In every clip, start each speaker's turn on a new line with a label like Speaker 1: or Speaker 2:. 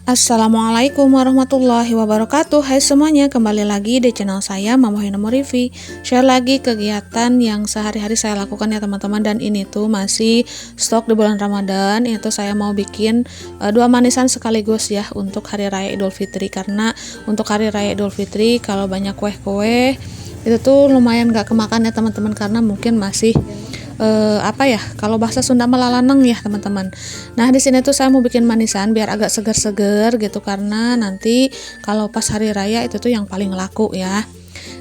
Speaker 1: Assalamualaikum warahmatullahi wabarakatuh. Hai semuanya, kembali lagi di channel saya Mama Hina Morifi. Share lagi kegiatan yang sehari-hari saya lakukan ya teman-teman. Dan ini tuh masih stok di bulan Ramadan. Itu saya mau bikin dua manisan sekaligus ya untuk hari raya Idul Fitri. Karena untuk hari raya Idul Fitri kalau banyak kue-kue itu tuh lumayan gak kemakan ya teman-teman, karena mungkin masih kalau bahasa Sunda melalaneng ya teman-teman. Nah di sini tuh saya mau bikin manisan biar agak seger-seger gitu, karena nanti kalau pas hari raya itu tuh yang paling laku ya.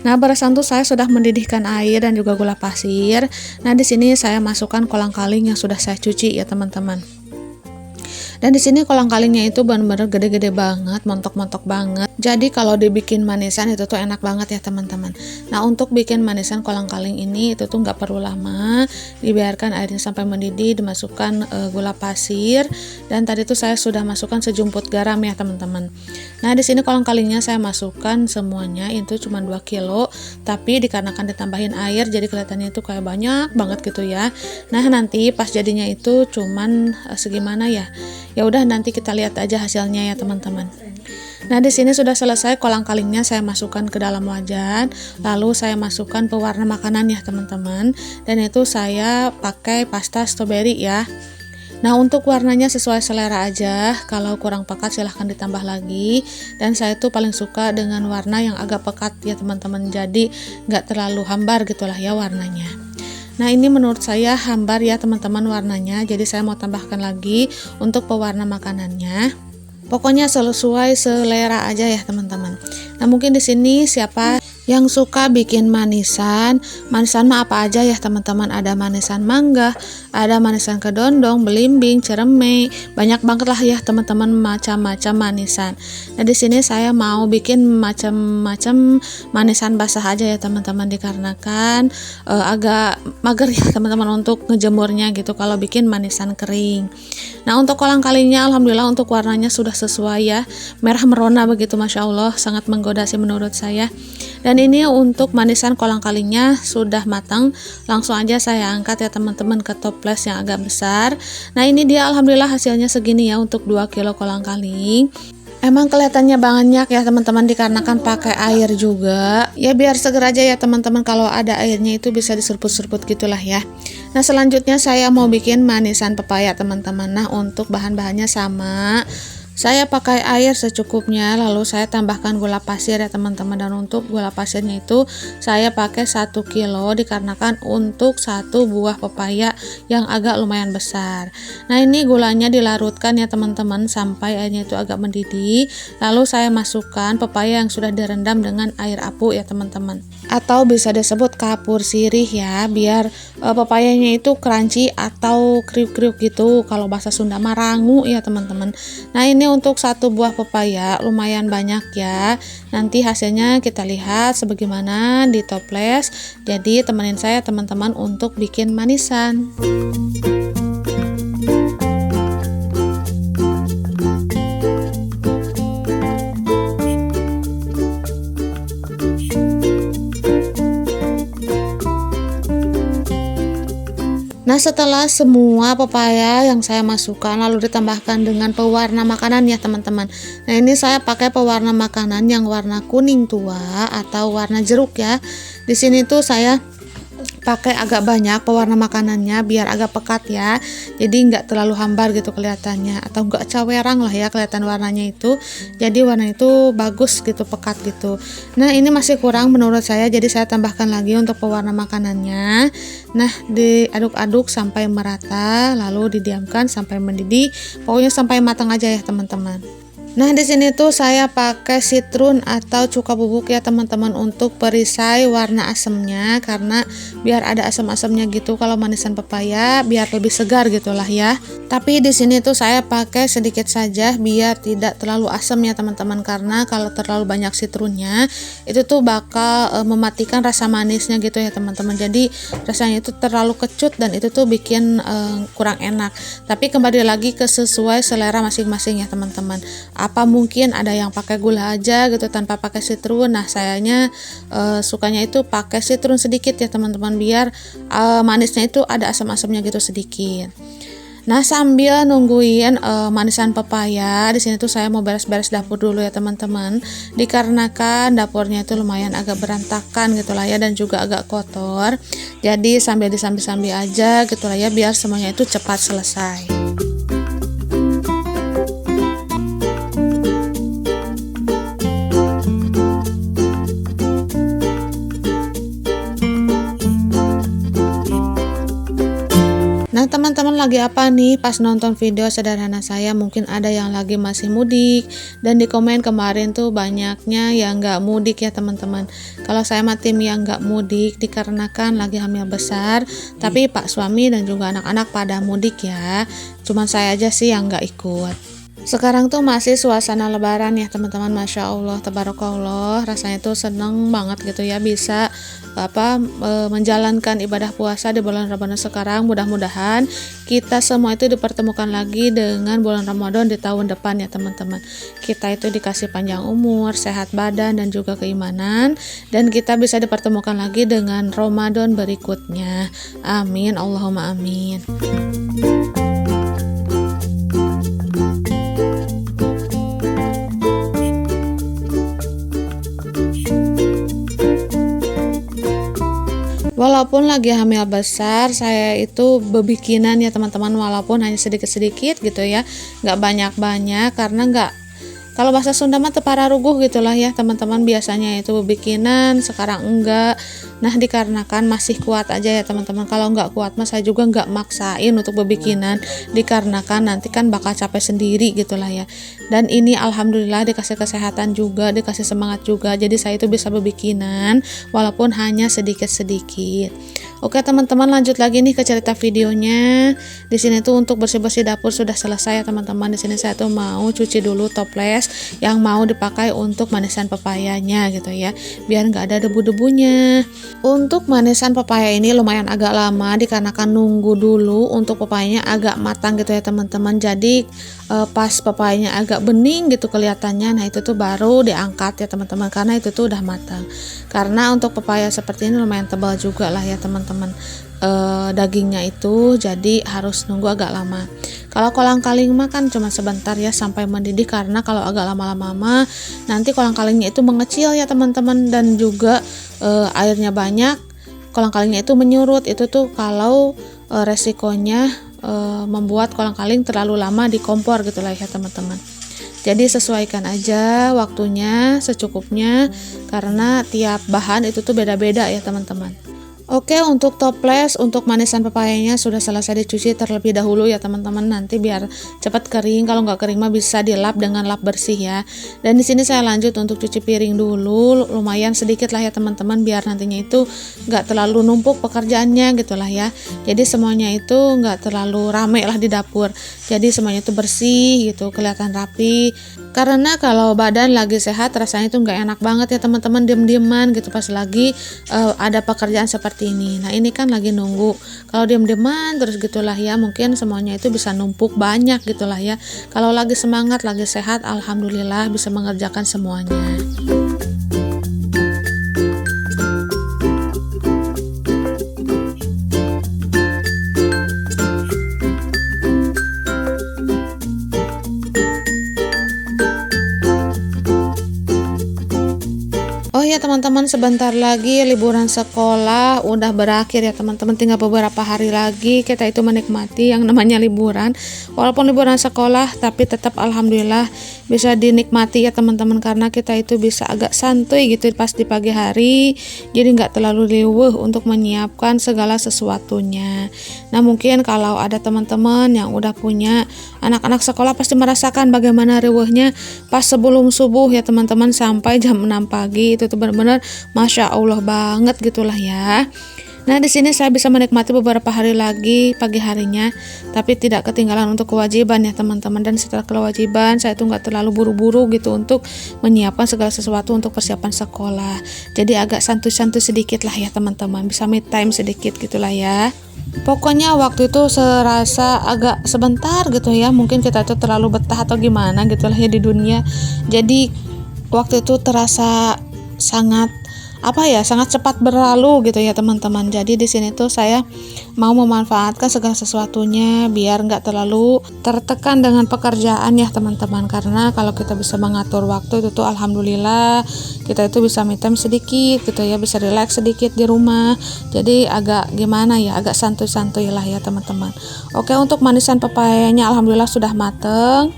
Speaker 1: Nah, barisan tuh saya sudah mendidihkan air dan juga gula pasir. Nah di sini saya masukkan kolang-kaling yang sudah saya cuci ya teman-teman. Dan di sini kolang-kalingnya itu benar-benar gede-gede banget, montok-montok banget. Jadi kalau dibikin manisan itu tuh enak banget ya teman-teman. Nah untuk bikin manisan kolang-kaling ini itu tuh nggak perlu lama, dibiarkan airnya sampai mendidih, dimasukkan gula pasir, dan tadi tuh saya sudah masukkan sejumput garam ya teman-teman. Nah di sini kolang-kalingnya saya masukkan semuanya itu cuma 2 kilo, tapi dikarenakan ditambahin air jadi kelihatannya itu kayak banyak banget gitu ya. Nah nanti pas jadinya itu cuman segimana ya. Ya udah nanti kita lihat aja hasilnya ya teman-teman. Nah di sini sudah selesai kolang-kalingnya saya masukkan ke dalam wajan, lalu saya masukkan pewarna makanan ya teman-teman. Dan itu saya pakai pasta stroberi ya. Nah untuk warnanya sesuai selera aja, kalau kurang pekat silahkan ditambah lagi. Dan saya tuh paling suka dengan warna yang agak pekat ya teman-teman, jadi nggak terlalu hambar gitulah ya warnanya. Nah ini menurut saya hambar ya teman-teman warnanya, jadi saya mau tambahkan lagi untuk pewarna makanannya. Pokoknya sesuai selera aja ya teman-teman. Nah mungkin di sini siapa yang suka bikin manisan mah apa aja ya teman-teman, ada manisan mangga, ada manisan kedondong, belimbing, ceremai, banyak banget lah ya teman-teman macam-macam manisan. Nah di sini saya mau bikin macam-macam manisan basah aja ya teman-teman, dikarenakan agak mager ya teman-teman untuk ngejemurnya gitu kalau bikin manisan kering. Nah untuk kolang-kalingnya alhamdulillah untuk warnanya sudah sesuai ya, merah merona begitu, masya Allah sangat menggoda sih menurut saya. Dan ini untuk manisan kolang-kalingnya sudah matang, langsung aja saya angkat ya teman-teman ke toples yang agak besar. Nah ini dia alhamdulillah hasilnya segini ya untuk 2 kilo kolang-kaling. Emang kelihatannya banyak ya teman-teman dikarenakan pakai air juga. Ya biar seger aja ya teman-teman, kalau ada airnya itu bisa diserput-serput gitulah ya. Nah selanjutnya saya mau bikin manisan pepaya teman-teman. Nah untuk bahan-bahannya sama, saya pakai air secukupnya, lalu saya tambahkan gula pasir ya teman-teman. Dan untuk gula pasirnya itu saya pakai 1 kilo dikarenakan untuk satu buah pepaya yang agak lumayan besar. Nah ini gulanya dilarutkan ya teman-teman sampai airnya itu agak mendidih. Lalu saya masukkan pepaya yang sudah direndam dengan air apu ya teman-teman, atau bisa disebut kapur sirih ya, biar pepayanya itu crunchy atau kriuk-kriuk gitu. Kalau bahasa Sunda mah rangu ya teman-teman. Nah ini untuk satu buah pepaya lumayan banyak ya. Nanti hasilnya kita lihat sebagaimana di toples. Jadi temenin saya teman-teman untuk bikin manisan. Nah setelah semua pepaya yang saya masukkan lalu ditambahkan dengan pewarna makanan ya teman-teman. Nah ini saya pakai pewarna makanan yang warna kuning tua atau warna jeruk ya. Di sini tuh saya pakai agak banyak pewarna makanannya biar agak pekat ya, jadi nggak terlalu hambar gitu kelihatannya, atau nggak cawerang lah ya kelihatan warnanya itu. Jadi warna itu bagus gitu, pekat gitu. Nah ini masih kurang menurut saya, jadi saya tambahkan lagi untuk pewarna makanannya. Nah diaduk-aduk sampai merata, lalu didiamkan sampai mendidih, pokoknya sampai matang aja ya teman-teman. Nah di sini tuh saya pakai citrun atau cuka bubuk ya teman-teman untuk perisai warna asamnya, karena biar ada asam-asamnya gitu kalau manisan pepaya, biar lebih segar gitulah ya. Tapi di sini tuh saya pakai sedikit saja biar tidak terlalu asam ya teman-teman, karena kalau terlalu banyak citrunnya itu tuh bakal mematikan rasa manisnya gitu ya teman-teman. Jadi rasanya itu terlalu kecut dan itu tuh bikin kurang enak. Tapi kembali lagi ke sesuai selera masing-masing ya teman-teman. Apa mungkin ada yang pakai gula aja gitu tanpa pakai citrun. Nah sayanya sukanya itu pakai citrun sedikit ya teman-teman, biar manisnya itu ada asam-asamnya gitu sedikit. Nah, sambil nungguin manisan pepaya, di sini tuh saya mau beres-beres dapur dulu ya teman-teman. Dikarenakan dapurnya itu lumayan agak berantakan gitu lah ya, dan juga agak kotor. Jadi sambil disambi-sambi aja gitu lah ya, biar semuanya itu cepat selesai. Nah, teman-teman lagi apa nih pas nonton video sederhana saya? Mungkin ada yang lagi masih mudik, dan di komen kemarin tuh banyaknya yang nggak mudik ya teman-teman. Kalau saya mah tim yang nggak mudik dikarenakan lagi hamil besar, tapi Pak suami dan juga anak-anak pada mudik ya. Cuman saya aja sih yang nggak ikut. Sekarang tuh masih suasana lebaran ya teman-teman, Masya Allah, tabarakallah, rasanya tuh seneng banget gitu ya bisa menjalankan ibadah puasa di bulan Ramadan sekarang. Mudah-mudahan kita semua itu dipertemukan lagi dengan bulan Ramadan di tahun depan ya teman-teman. Kita itu dikasih panjang umur, sehat badan dan juga keimanan, dan kita bisa dipertemukan lagi dengan Ramadan berikutnya. Amin, Allahumma amin. Walaupun lagi hamil besar, saya itu bebikinan ya teman-teman, walaupun hanya sedikit-sedikit gitu ya, nggak banyak-banyak, karena nggak, kalau bahasa Sunda mah tepararuguh gitulah ya teman-teman, biasanya itu bebikinan, sekarang enggak. Nah, dikarenakan masih kuat aja ya teman-teman. Kalau nggak kuat mah saya juga nggak maksain untuk bebikinan, dikarenakan nanti kan bakal capek sendiri gitulah ya. Dan ini alhamdulillah dikasih kesehatan juga, dikasih semangat juga, jadi saya itu bisa bebikinan walaupun hanya sedikit-sedikit. Oke teman-teman, lanjut lagi nih ke cerita videonya. Di sini tuh untuk bersih-bersih dapur sudah selesai ya teman-teman. Di sini saya tuh mau cuci dulu toples yang mau dipakai untuk manisan pepayanya gitu ya, biar nggak ada debu-debunya. Untuk manisan pepaya ini lumayan agak lama dikarenakan nunggu dulu untuk pepayanya agak matang gitu ya teman-teman. Jadi pas pepayanya agak bening gitu kelihatannya, nah itu tuh baru diangkat ya teman-teman, karena itu tuh udah matang. Karena untuk pepaya seperti ini lumayan tebal juga lah ya teman-teman, dagingnya itu, jadi harus nunggu agak lama. Kalau kolang-kaling mah kan cuma sebentar ya sampai mendidih, karena kalau agak lama-lama nanti kolang-kalingnya itu mengecil ya teman-teman, dan juga airnya banyak, kolang-kalingnya itu menyurut. Itu tuh kalau resikonya membuat kolang-kaling terlalu lama di kompor gitu lah ya teman-teman. Jadi sesuaikan aja waktunya secukupnya, karena tiap bahan itu tuh beda-beda ya teman-teman. Oke, untuk toples untuk manisan pepayanya sudah selesai dicuci terlebih dahulu ya teman-teman, nanti biar cepat kering. Kalau nggak kering mah bisa dilap dengan lap bersih ya. Dan di sini saya lanjut untuk cuci piring dulu, lumayan sedikit lah ya teman-teman, biar nantinya itu nggak terlalu numpuk pekerjaannya gitulah ya. Jadi semuanya itu nggak terlalu rame lah di dapur, jadi semuanya itu bersih gitu, kelihatan rapi. Karena kalau badan lagi sehat rasanya itu nggak enak banget ya teman-teman, diem-dieman gitu pas lagi ada pekerjaan seperti ini. Nah, ini kan lagi nunggu. Kalau diem-dieman terus gitulah ya, mungkin semuanya itu bisa numpuk banyak gitulah ya. Kalau lagi semangat, lagi sehat, alhamdulillah bisa mengerjakan semuanya. Oh ya teman-teman, sebentar lagi liburan sekolah udah berakhir ya teman-teman, tinggal beberapa hari lagi kita itu menikmati yang namanya liburan. Walaupun liburan sekolah, tapi tetap alhamdulillah bisa dinikmati ya teman-teman, karena kita itu bisa agak santuy gitu pas di pagi hari, jadi nggak terlalu riuh untuk menyiapkan segala sesuatunya. Nah, mungkin kalau ada teman-teman yang udah punya anak-anak sekolah pasti merasakan bagaimana riuhnya pas sebelum subuh ya teman-teman, sampai jam 6 pagi itu tuh benar-benar Masya Allah banget gitulah ya. Nah, di sini saya bisa menikmati beberapa hari lagi pagi harinya, tapi tidak ketinggalan untuk kewajiban ya teman-teman. Dan setelah kewajiban saya tuh nggak terlalu buru-buru gitu untuk menyiapkan segala sesuatu untuk persiapan sekolah. Jadi agak santuy-santuy sedikit lah ya teman-teman, bisa me time sedikit gitulah ya. Pokoknya waktu itu serasa agak sebentar gitu ya, mungkin kita tuh terlalu betah atau gimana gitulah ya di dunia. Jadi waktu itu terasa sangat sangat cepat berlalu gitu ya teman-teman. Jadi di sini tuh saya mau memanfaatkan segala sesuatunya biar nggak terlalu tertekan dengan pekerjaan ya teman-teman, karena kalau kita bisa mengatur waktu itu tuh alhamdulillah kita itu bisa me time sedikit gitu ya, bisa relax sedikit di rumah. Jadi agak gimana ya, agak santuy-santuy lah ya teman-teman. Oke, untuk manisan pepayanya alhamdulillah sudah mateng.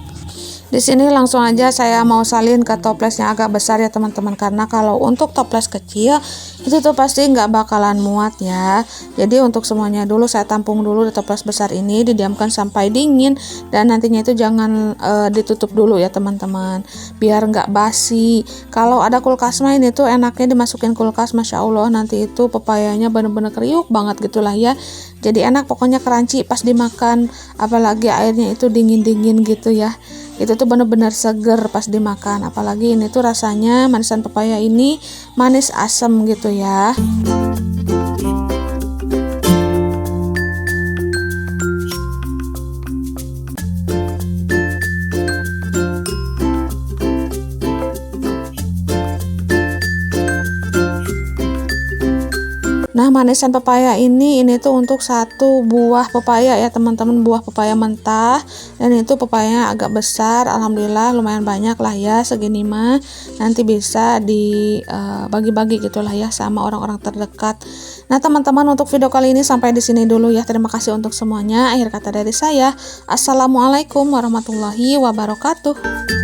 Speaker 1: Di sini langsung aja saya mau salin ke toples yang agak besar ya teman-teman, karena kalau untuk toples kecil itu tuh pasti nggak bakalan muat ya. Jadi untuk semuanya dulu saya tampung dulu di toples besar ini, didiamkan sampai dingin, dan nantinya itu jangan ditutup dulu ya teman-teman, biar nggak basi. Kalau ada kulkas mah ini tuh enaknya dimasukin kulkas, masya Allah nanti itu pepayanya bener-bener kriuk banget gitulah ya. Jadi enak pokoknya, crunchy pas dimakan, apalagi airnya itu dingin-dingin gitu ya. Itu tuh bener-bener seger pas dimakan, apalagi ini tuh rasanya manisan pepaya ini manis asam gitu ya. Nah, manisan pepaya ini tuh untuk satu buah pepaya ya teman-teman, buah pepaya mentah, dan itu pepayanya agak besar, alhamdulillah lumayan banyak lah ya, segini mah nanti bisa dibagi-bagi gitulah ya sama orang-orang terdekat. Nah teman-teman, untuk video kali ini sampai di sini dulu ya, terima kasih untuk semuanya. Akhir kata dari saya, assalamualaikum warahmatullahi wabarakatuh.